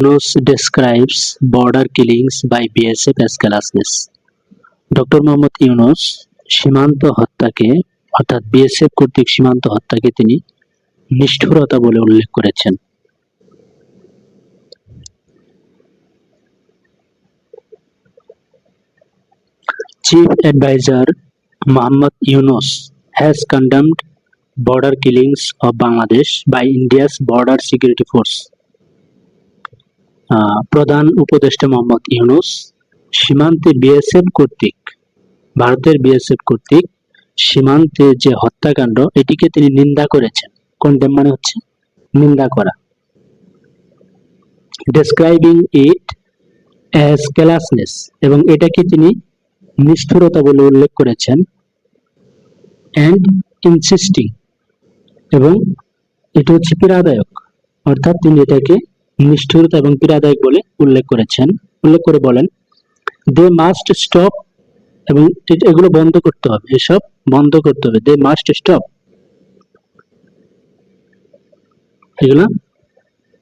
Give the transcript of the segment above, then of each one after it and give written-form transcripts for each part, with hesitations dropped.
Yunus describes border killings by BSF as callousness. Doctor Mohammad Yunus সীমান্ত হত্যাকে অর্থাৎ BSF কর্তৃক সীমান্ত হত্যাকে তিনি নিষ্ঠুরতা বলে উল্লেখ করেছেন। Chief Advisor Mohammad Yunus has condemned border killings of Bangladesh by India's Border Security Force. প্রধান উপদেষ্টা মোহাম্মদ ইউনূস সীমান্তে বিএসএফ কর্তৃক ভারতের বিএসএফ কর্তৃক সীমান্তে যে হত্যাকাণ্ড এটিকে তিনি নিন্দা করেছেন। কন্ডেম মানে হচ্ছে নিন্দা করা। ডেসক্রাইবিং ইট অ্যাজ ক্যালাসনেস, এবং এটাকে তিনি নিষ্ঠুরতা বলে উল্লেখ করেছেন। অ্যান্ড ইনসিস্টিং, এবং এটা হচ্ছে পীড়াদায়ক, অর্থাৎ তিনি এটাকে নিষ্ঠুরতা এবং পীড়াদায়ক বলে উল্লেখ করেছেন। উল্লেখ করে বলেন দে মাস্ট স্টপ, এবং এগুলো বন্ধ করতে হবে, এসব বন্ধ করতে হবে। দে মাস্ট স্টপ, এগুলো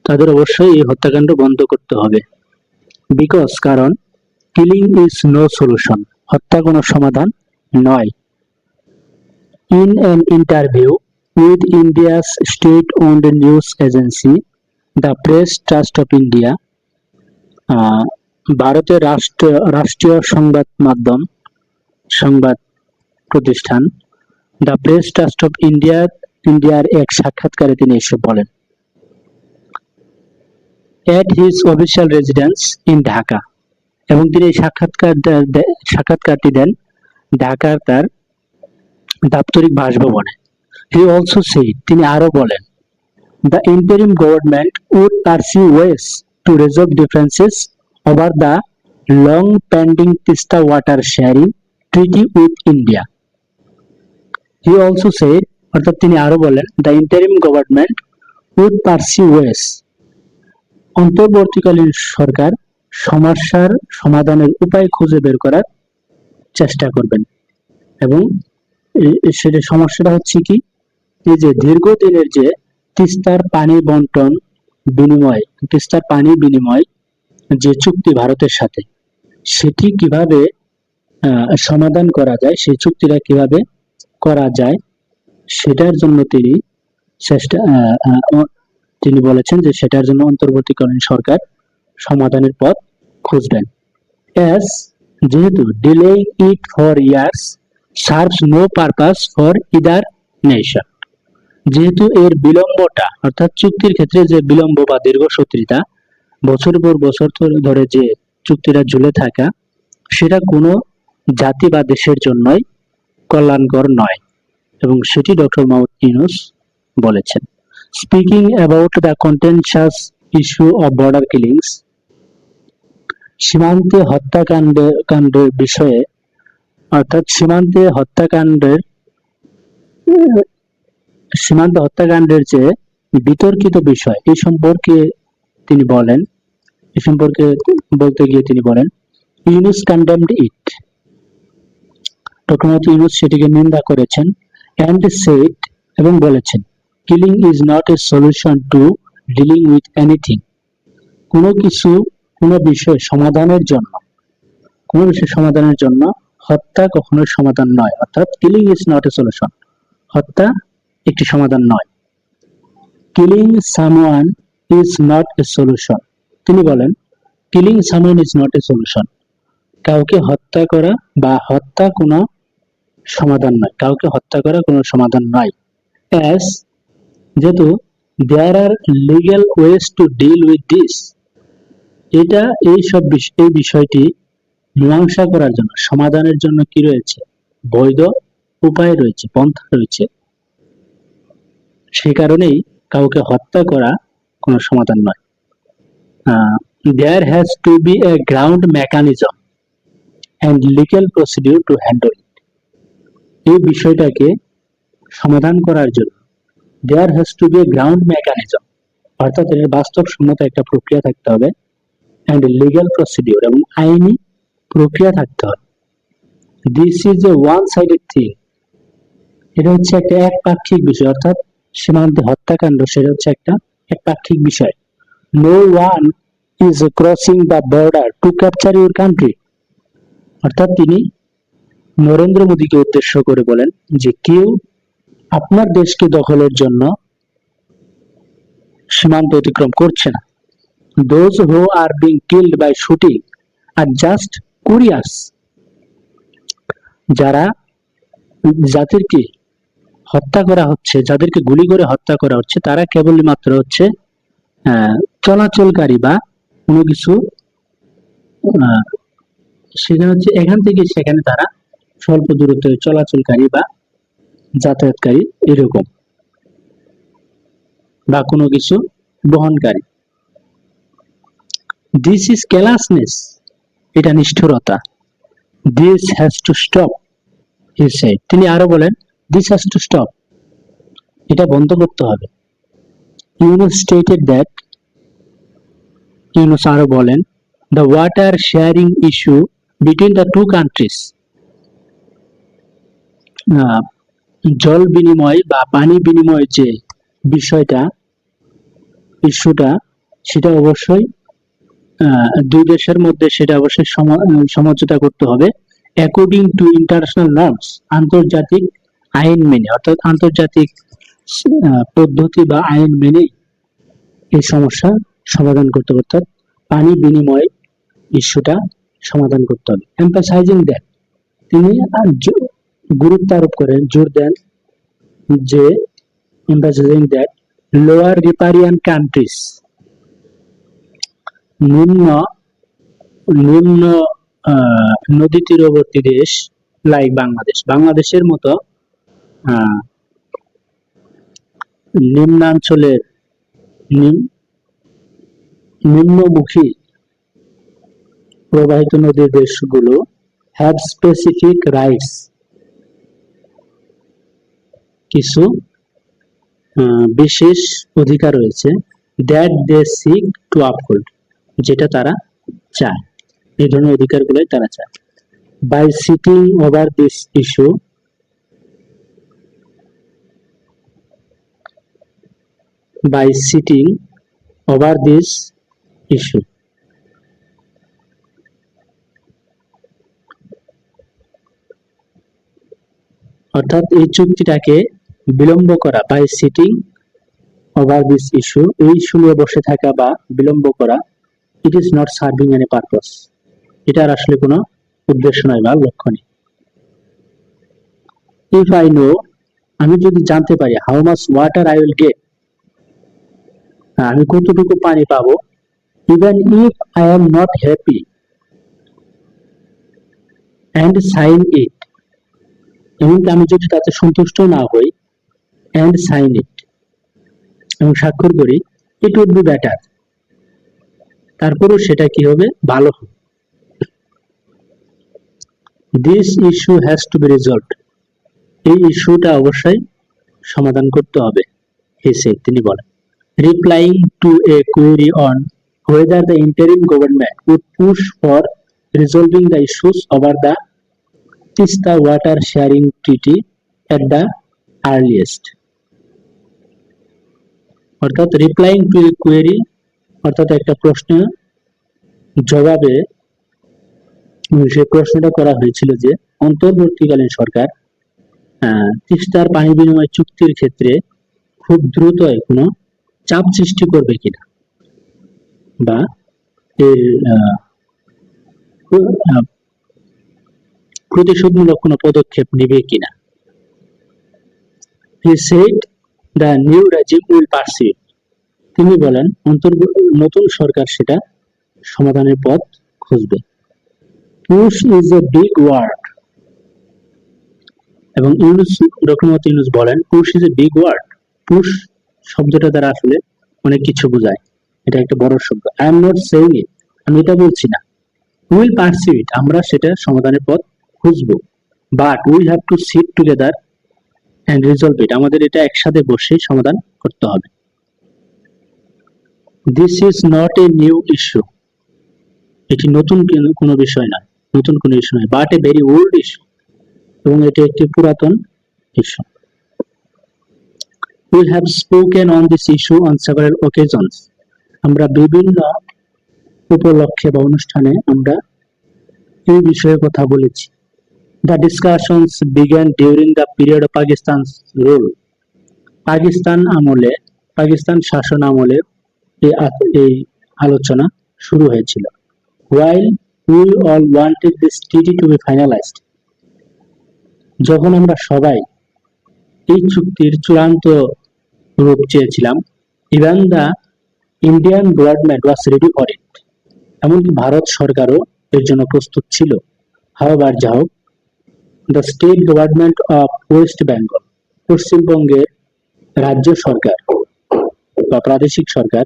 তাদের অবশ্যই এই হত্যাকাণ্ড বন্ধ করতে হবে। বিকজ, কারণ কিলিং ইজ নো সলিউশন, হত্যা কোনো সমাধান নয়। In an interview with India's state owned news agency the Press Trust of India, ভারতের রাষ্ট্রীয় সংবাদ মাধ্যম সংবাদ প্রতিষ্ঠান দ্য প্রেস ট্রাস্ট অফ ইন্ডিয়ার এক সাক্ষাৎকারে তিনি এসব বলেন। এট his official residence in Dhaka, এবং তিনি এই সাক্ষাৎকারটি দেন ঢাকার তার দাপ্তরিক বাসভবনে। হি অলসো সেড, তিনি আরো বলেন, the interim government would pursue ways to resolve differences over the long pending Teesta water sharing treaty with India. He also said, অর্থাৎ তিনি আরো বলেন, the interim government would pursue ways, অন্তর্বর্তীকালীন সরকার সমস্যার সমাধানের উপায় খুঁজে বের করার চেষ্টা করবেন। এবং সেটা সমস্যাটা হচ্ছে কি, এই যে দীর্ঘদিনের যে তিস্তার পানি বন্টন বিনিময়, তিস্তার পানি বিনিময় যে চুক্তি ভারতের সাথে, সেটি কিভাবে সমাধান করা যায়, সেই চুক্তিটা কিভাবে করা যায় সেটার জন্য তিনি বলেছেন যে সেটার জন্য অন্তর্বর্তীকালীন সরকার সমাধানের পথ খুঁজবেন। অ্যাজ, যেহেতু delaying it for years serves no purpose for either nation, যেহেতু এর বিলম্বটা, অর্থাৎ চুক্তির ক্ষেত্রে যে বিলম্ব বা দীর্ঘসূত্রিতা, বছরের পর বছর ধরে যে চুক্তিটা ঝুলে থাকা, সেটা কোনো জাতি বা দেশের জন্যই কল্যাণকর নয়, এবং সেটি ডক্টর মোহাম্মদ ইউনূস বলেছেন। Speaking about the contentious issue of border killings, সীমান্তে হত্যাকাণ্ডের বিষয়ে, অর্থাৎ সীমান্তে হত্যাকাণ্ডের যে বিতর্কিত বিষয়, এই সম্পর্কে বলতে গিয়ে তিনি বলেন, ইউনূস কন্ডেমড ইট, ডক্টর মোহাম্মদ ইউনূস সেটিকে নিন্দা করেছেন। অ্যান্ড সেড, এবং বলেছেন, killing is not a solution to dealing with anything, কোনো বিষয় সমাধানের জন্য হত্যা কখনোই সমাধান নয়, অর্থাৎ killing is not a solution, হত্যা একটি সমাধান নয়। Killing someone is not a solution, তিনি বলেন, killing someone is not a solution, কাউকে হত্যা করা বা হত্যা কোনো সমাধান নয়, কাউকে হত্যা করা কোনো সমাধান নয়। অ্যাজ, যেহেতু there are legal ways to deal with this, এই বিষয়টি মীমাংসা করার জন্য, সমাধানের জন্য কি রয়েছে, বৈধ উপায় রয়েছে, পন্থা রয়েছে, সেই কারণেই কাউকে হত্যা করা কোনো সমাধান নয়। There has to be a ground mechanism and legal procedure to handle it, এই বিষয়টাকে সমাধান করার জন্য there has to be a ground mechanism, অর্থাৎ এর বাস্তবসম্মত একটা প্রক্রিয়া থাকতে হবে, and legal procedure, এবং আইনি প্রক্রিয়া থাকতে হবে। This is a one-sided thing, এটা হচ্ছে একটা একপাক্ষিক বিষয়, অর্থাৎ সীমান্তে হত্যাকাণ্ড সেটা হচ্ছে একটা একপাক্ষিক বিষয়। No one is crossing the border to capture your country. অর্থাৎ তিনি নরেন্দ্র মোদীকে উদ্দেশ্য করে বলেন যে কেউ আপনার দেশকে দখলের জন্য সীমান্ত অতিক্রম করছে না। Those who are being killed by shooting are just couriers. যাদেরকে হত্যা করা হচ্ছে, যাদেরকে গুলি করে হত্যা করা হচ্ছে, তারা কেবলই মাত্র হচ্ছে চলাচলকারী বা কোনো কিছু সেখানে হচ্ছে এখান থেকে সেখানে তারা স্বল্প দূরত্বে চলাচলকারী বা যাতায়াতকারী এরকম, বা কোনো কিছু বহনকারী। This is carelessness. এটা নিষ্ঠুরতা। This has to stop, he said. তিনি আরো বলেন this has to stop. এটা বন্ধ করতে হবে। Yunus stated that, Yunus আরো বলেন, the water sharing issue between the two countries, জল বিনিময় বা পানি বিনিময় যে বিষয়টা, ইস্যুটা, সেটা অবশ্যই দুই দেশের মধ্যে সেটা অবশ্যই সমঝোতা করতে হবে অ্যাকর্ডিং টু ইন্টারন্যাশনাল নর্মস, আন্তর্জাতিক আইন মেনে, অর্থাৎ আন্তর্জাতিক পদ্ধতি বা আইন মেনে এই সমস্যা সমাধান করতে হবে, অর্থাৎ পানি বিনিময় ইস্যুটা সমাধান করতে হবে। এমফাসাইজিং দ্যাট, তিনি গুরুত্ব আরোপ করেন, জোর দেন যে এমফাসাইজিং দ্যাট লোয়ার রিপারিয়ান কান্ট্রিজ, নিম্ন নদী তীরবর্তী দেশ লাইক বাংলাদেশের মতো নিম্নাঞ্চলের নিম্নমুখী প্রবাহিত নদীর দেশগুলো হ্যাভ স্পেসিফিক রাইটস, কিছু বিশেষ অধিকার রয়েছে, that they seek to uphold, যেটা তারা চায়, এই ধরনের অধিকারগুলোই তারা চায়। By sitting over this issue, by sitting over this issue, অর্থাৎ এই চুক্তিটাকে বিলম্ব করা, by sitting over this issue, এই ইস্যু নিয়ে বসে থাকা বা বিলম্ব করা, it is not serving any purpose, এটার আসলে কোনো উদ্দেশ্য নয় বা লক্ষ্য নেই। ইফ আই নো, আমি যদি জানতে পারি, how much water I will get, আমি কতটুকু পানি পাবো, even if I am not happy and sign it, এমনকি আমি যদি তাতে সন্তুষ্ট না হই, অ্যান্ড সাইন ইট, এবং স্বাক্ষর করি, ইট উড বি বেটার, তারপরও সেটা কি হবে, ভালো হবে। This issue has to be resolved, এই ইস্যুটা অবশ্যই সমাধান করতে হবে, হি সেড, তিনি বলেন। Replying two A query on whether the interim government would push for resolving the issues over the Tista Water Sharing Treaty at the earliest, অর্থাৎ replying two এ query, অর্থাৎ একটা প্রশ্ন জবাবে সেই প্রশ্নটা করা হয়েছিল যে অন্তর্বর্তীকালীন সরকার তিস্তার পানি বিনিময় চুক্তির ক্ষেত্রে খুব দ্রুত কোনো চাপ সৃষ্টি করবে কিনা, বা এর প্রতিশোধমূলক কোনো পদক্ষেপ নেবে কিনা। He said the new regime will pursue, তিনি বলেন নতুন সরকার সেটা সমাধানের পথ খুঁজবে। Push is a big word, এবং ডক্টর মোহাম্মদ ইউনূস বলেন push is a big word, push শব্দটা দ্বারা আসলে অনেক কিছু বোঝায়, এটা একটা বড় শব্দ। আই এম নট সেইং ইট, আমি এটা বলছি না। উইল পারসিউ ইট, আমরা সেটা সমাধানের পথ খুঁজবো, but we have to sit together and resolve it, আমাদের এটা একসাথে বসে সমাধান করতে হবে। This is not a new issue, এটি নতুন কোনো বিষয় না, নতুন কোনো ইস্যু নয়, but a very old issue, এবং এটি একটি পুরাতন ইস্যু। We have spoken on this issue on several occasions, আমরা বিভিন্ন উপলক্ষে বা অনুষ্ঠানে আমরা এই বিষয়ে কথা বলেছি। The discussions began during the period of Pakistan's rule. Pakistan শাসন আমলে এই আলোচনা শুরু হয়েছিল। While we all wanted this treaty to be finalized, যখন আমরা সবাই এই চুক্তির চূড়ান্ত রূপ চেয়েছিলাম, even the Indian government was ready for it. এমনকি ভারত সরকারও এর জন্য প্রস্তুত ছিল। However, যা হোক, the state government of West Bengal, পশ্চিমবঙ্গের রাজ্য সরকার বা প্রাদেশিক সরকার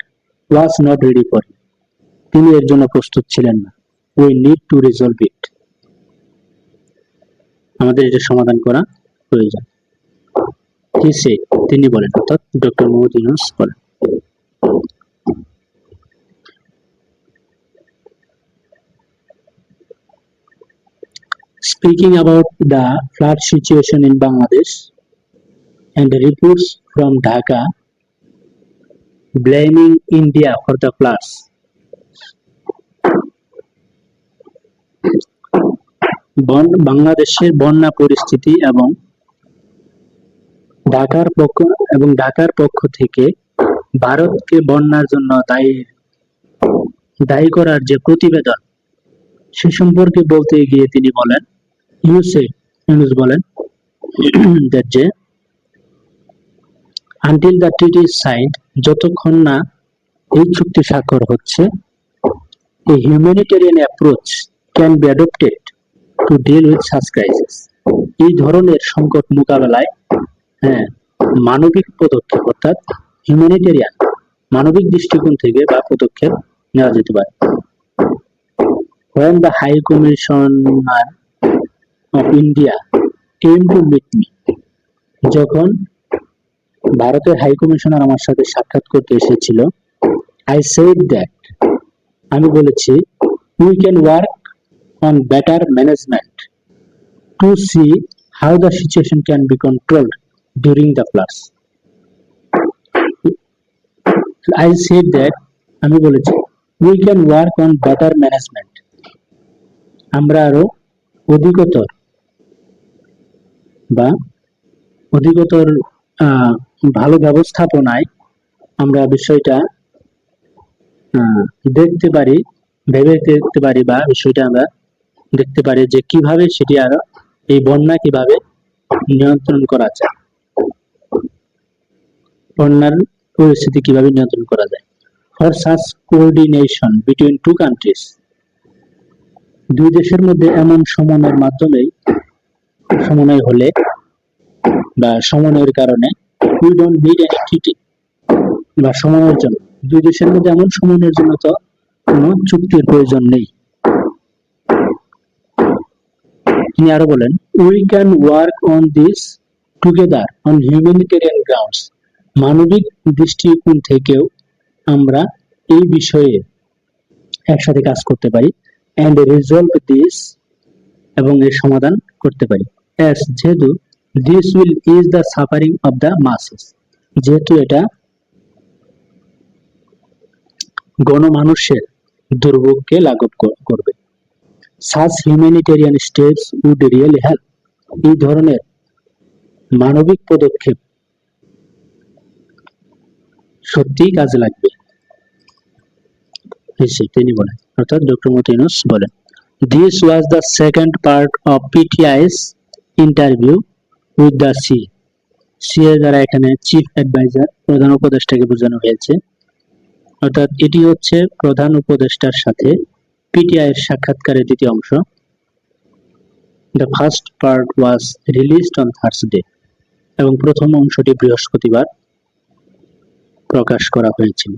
was not ready for it. তিনি এর জন্য প্রস্তুত ছিলেন না। We need to resolve it. আমাদের এটা সমাধান করা প্রয়োজন। He said, তিনি বলেন, অর্থাৎ ডক্টর মোহাম্মদ ইউনূস বলেন। Speaking about the flood situation in Bangladesh and the reports from Dhaka blaming India for the floods, বাংলাদেশের বন্যা পরিস্থিতি এবং ঢাকার পক্ষ থেকে ভারতকে বন্যার জন্য দায়ী করার যে প্রতিবেদন, সে সম্পর্কে বলতে গিয়ে তিনি বলেন, ইউনূস বলেন যে until the treaty is signed, যতক্ষণ না এই চুক্তি স্বাক্ষর হচ্ছে, a humanitarian approach can be adopted to deal with such crisis. এই ধরনের সংকট মোকাবেলায় মানবিক পদক্ষেপ অর্থাৎ হিউম্যানিটেরিয়ান মানবিক দৃষ্টিকোণ থেকে বা পদক্ষেপ নেওয়া যেতে পারে। When the High Commissioner of India came to meet me, যখন ভারতের হাই কমিশনার আমার সাথে সাক্ষাৎ করতে এসেছিল, I said that, আমি বলেছি, we can work on better management to see how the situation can be controlled during the floods. I said that, আমি বলেছি, we can work on better management, আমরা আরো অধিকতর ভালো ব্যবস্থাপনায় আমরা বিষয়টা ভেবে দেখতে পারি বা বিষয়টা আমরা দেখতে পারি যে কিভাবে সেটি আরো এই বন্যা কিভাবে নিয়ন্ত্রণ করা যায়, বন্যার পরিস্থিতি কিভাবে নিয়ন্ত্রণ করা যায়। For such coordination between two countries, দুই দেশের মধ্যে এমন সমন্বয় হলে বা সমন্বয়ের কারণে we don't need any treaty, বা সমন্বয়ের জন্য দুই দেশের মধ্যে এমন সমন্বয়ের জন্য তো কোনো চুক্তির প্রয়োজন নেই। তিনি আরো বলেন, we can work on this together on humanitarian grounds, মানবিক দৃষ্টিকোণ থেকেও আমরা এই বিষয়ে একসাথে কাজ করতে পারি, and resolve this, এবং এর সমাধান করতে পারি, as যেহেতু this will ease the suffering of the masses, যেহেতু এটা গণমানুষের দুর্ভোগকে লাঘব করবে। Such humanitarian steps would really help, এই ধরনের মানবিক পদক্ষেপ সত্যিই কাজে লাগবে, তিনি বলেন, অর্থাৎ ডক্টর মোহাম্মদ ইউনূস বলেন। This was the second part of PTI's interview with the CA দ্বারা এখানে চিফ অ্যাডভাইজার, প্রধান উপদেষ্টাকে বোঝানো হয়েছে, অর্থাৎ এটি হচ্ছে প্রধান উপদেষ্টার সাথে পিটিআই এর সাক্ষাৎকারের দ্বিতীয় অংশ। The first part was released on Thursday, এবং প্রথম অংশটি বৃহস্পতিবার প্রকাশ করা হয়েছিল।